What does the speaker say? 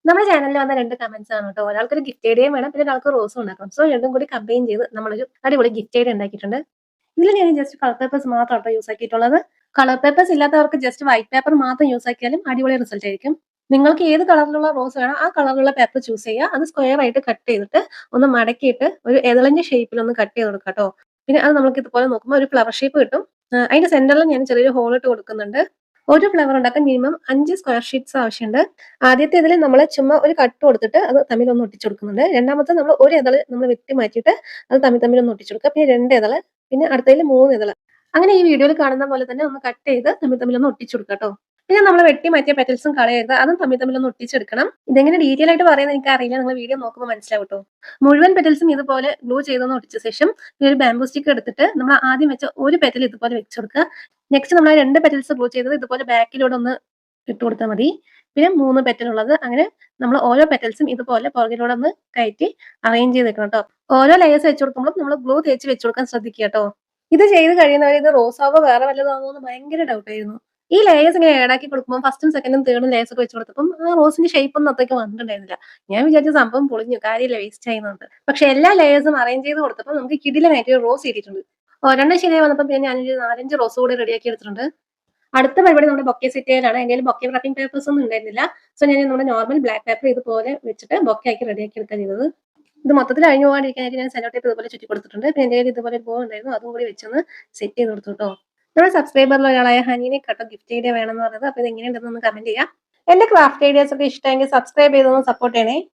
നമ്മുടെ ചാനലിൽ വന്ന 2 കമന്റ്സ് ആണ് കേട്ടോ. ഒരാൾക്കൊരു ഗിഫ്റ്റ് ഐഡിയയും വേണം, പിന്നെ ഒരാൾക്ക് റോസും ഉണ്ടാക്കണം. സോ രണ്ടും കൂടി കമ്പൈൻ ചെയ്ത് നമ്മളൊരു അടിപൊളി ഗിഫ്റ്റ് ഐഡിയ ഉണ്ടാക്കിയിട്ടുണ്ട്. ഇതിൽ ഞാൻ ജസ്റ്റ് കളർ പേപ്പേഴ്സ് മാത്രം കേട്ടോ യൂസ് ആക്കിയിട്ടുള്ളത്. കളർ പേപ്പേഴ്സ് ഇല്ലാത്തവർക്ക് ജസ്റ്റ് വൈറ്റ് പേപ്പർ മാത്രം യൂസ് ആക്കിയാലും അടിപൊളി റിസൾട്ട് ആയിരിക്കും. നിങ്ങൾക്ക് ഏത് കളറിലുള്ള റോസ് വേണോ ആ കളറിലുള്ള പേപ്പർ ചൂസ് ചെയ്യുക. അത് സ്ക്വയർ ആയിട്ട് കട്ട് ചെയ്തിട്ട് ഒന്ന് മടക്കിയിട്ട് ഒരു എതളഞ്ഞ ഷേപ്പിൽ ഒന്ന് കട്ട് ചെയ്ത് കൊടുക്കുക കേട്ടോ. പിന്നെ അത് നമുക്ക് ഇതുപോലെ നോക്കുമ്പോൾ ഒരു ഫ്ലവർ ഷേപ്പ് കിട്ടും. അതിന്റെ സെന്ററിൽ ഞാൻ ചെറിയൊരു ഹോൾ ഇട്ട് കൊടുക്കുന്നുണ്ട്. ഒരു ഫ്ലവർ ഉണ്ടാക്കാൻ മിനിമം 5 സ്ക്വയർ ഷീറ്റ്സ് ആവശ്യമുണ്ട്. ആദ്യത്തെ ഇതിൽ നമ്മൾ ചുമ്മാ ഒരു കട്ട് കൊടുത്തിട്ട് അത് തമ്മിലൊന്ന് ഒട്ടിച്ചു കൊടുക്കുന്നുണ്ട്. രണ്ടാമത്തെ നമ്മൾ ഒരു ഇതള് നമ്മൾ വെട്ടി മാറ്റിയിട്ട് അത് തമ്മിൽ ഒന്ന് ഒട്ടിച്ചു കൊടുക്കുക. പിന്നെ 2 ഇതള്, പിന്നെ അടുത്തതിൽ 3 ഇതള്. അങ്ങനെ ഈ വീഡിയോയിൽ കാണുന്ന പോലെ തന്നെ ഒന്ന് കട്ട് ചെയ്ത് തമ്മിൽ ഒന്ന് ഒട്ടിച്ചു കൊടുക്കുക കേട്ടോ. പിന്നെ നമ്മൾ വെട്ടി മാറ്റിയ പെറ്റൽസും കളയരുത്. അതും തമ്മിൽ ഒന്ന് ഒട്ടിച്ചെടുക്കണം. ഇതെങ്ങനെ ഡീറ്റെയിൽ ആയിട്ട് പറയുന്നത് എനിക്ക് അറിയില്ല. നിങ്ങൾ വീഡിയോ നോക്കുമ്പോൾ മനസ്സിലാവും ട്ടോ. മുഴുവൻ പെറ്റൽസും ഇതുപോലെ ഗ്ലൂ ചെയ്തൊന്ന് ഒട്ടിച്ച ശേഷം ഈ ഒരു ബാംബൂ സ്റ്റിക്ക് എടുത്തിട്ട് നമ്മൾ ആദ്യം വെച്ച ഒരു പെറ്റൽ ഇതുപോലെ വെച്ച് കൊടുക്കുക. നെക്സ്റ്റ് നമ്മൾ ആ 2 പെറ്റൽസ് ഗ്ലൂ ചെയ്തത് ഇതുപോലെ ബാക്കിലൂടെ ഒന്ന് ഇട്ട് കൊടുത്താൽ മതി. പിന്നെ 3 പെറ്റൽ ഉള്ളത് അങ്ങനെ നമ്മൾ ഓരോ പെറ്റൽസും ഇതുപോലെ പുറകിലൂടെ ഒന്ന് കയറ്റി അറേഞ്ച് ചെയ്ത് വെക്കണം ട്ടോ. ഓരോ ലെയേഴ്സ് വെച്ച് കൊടുക്കുമ്പോൾ നമ്മൾ ഗ്ലൂ തേച്ച് വെച്ച് കൊടുക്കാൻ ശ്രദ്ധിക്കുക ട്ടോ. ഇത് ചെയ്ത് കഴിയുന്നവരെ ഇത് റോസാവോ വേറെ വല്ലതാവോ എന്ന് ഭയങ്കര ഡൗട്ട് ആയിരുന്നു. ഈ ലേയേഴ്സ് ഇങ്ങനെ ആഡ് ആക്കി കൊടുക്കുമ്പോൾ ഫസ്റ്റും സെക്കൻഡും തേർഡും ലേയേഴ്സ് ഒക്കെ വെച്ച് കൊടുത്തപ്പം ആ റോസിന്റെ ഷേപ്പ് ഒന്നും അത്രയ്ക്ക് വന്നിട്ടുണ്ടായിരുന്നില്ല. ഞാൻ വിചാരിച്ച സംഭവം പൊളിഞ്ഞു, കാര്യമില്ല, വേസ്റ്റ് ആയിന്നുണ്ട്. പക്ഷെ എല്ലാ ലേയേഴ്സും അറേഞ്ച് ചെയ്ത് കൊടുത്തപ്പോൾ നമുക്ക് കിടിലനായിട്ട് ഒരു റോസ് കിട്ടിയിട്ടുണ്ട്. ഒരെണ്ണം ശരിയായി വന്നപ്പോൾ പിന്നെ ഞാനൊരു 4-5 റോസ് കൂടി റെഡിയാക്കി എടുത്തിട്ടുണ്ട്. അടുത്ത പരിപാടി നമ്മുടെ ബൊക്കെ സെറ്റ് ചെയ്യലാണ്. എൻ്റെ കയ്യിൽ ബൊക്കെ റാപ്പിംഗ് പേപ്പേഴ്സ് ഒന്നും ഉണ്ടായിരുന്നില്ല. സോ ഞാൻ നമ്മുടെ നോർമൽ ബ്ലാക്ക് പേപ്പർ ഇതുപോലെ വെച്ചിട്ട് ബൊക്കെ ആക്കി റെഡിയാക്കി എടുക്കാൻ ചെയ്തത്. ഇത് മൊത്തത്തിൽ അഴിഞ്ഞു പോകാണ്ടിരിക്കാനായിട്ട് ഞാൻ സെല്ലോ ടേപ്പ് ഇതുപോലെ ചുറ്റി കൊടുത്തിട്ടുണ്ട്. പിന്നെ എൻ്റെ കയ്യിൽ ഇതുപോലെ ഒരു ബോ ഉണ്ടായിരുന്നു, അതും കൂടി വെച്ചൊന്ന് സെറ്റ് ചെയ്ത് കൊടുത്തു കേട്ടോ. നമ്മുടെ സബ്സ്ക്രൈബറിൽ ഒരാളായ ഹനീനെ കേട്ടോ ഗിഫ്റ്റ് ഐഡിയ വേണമെന്ന് പറഞ്ഞത്. അപ്പോൾ ഇത് എങ്ങനെയുണ്ടെന്ന് ഒന്ന് കമന്റ് ചെയ്യാം. എന്റെ ക്രാഫ്റ്റ് ഐഡിയാസ് ഒക്കെ ഇഷ്ടമെങ്കിൽ സബ്സ്ക്രൈബ് ചെയ്തൊന്ന് സപ്പോർട്ട് ചെയ്യണേ.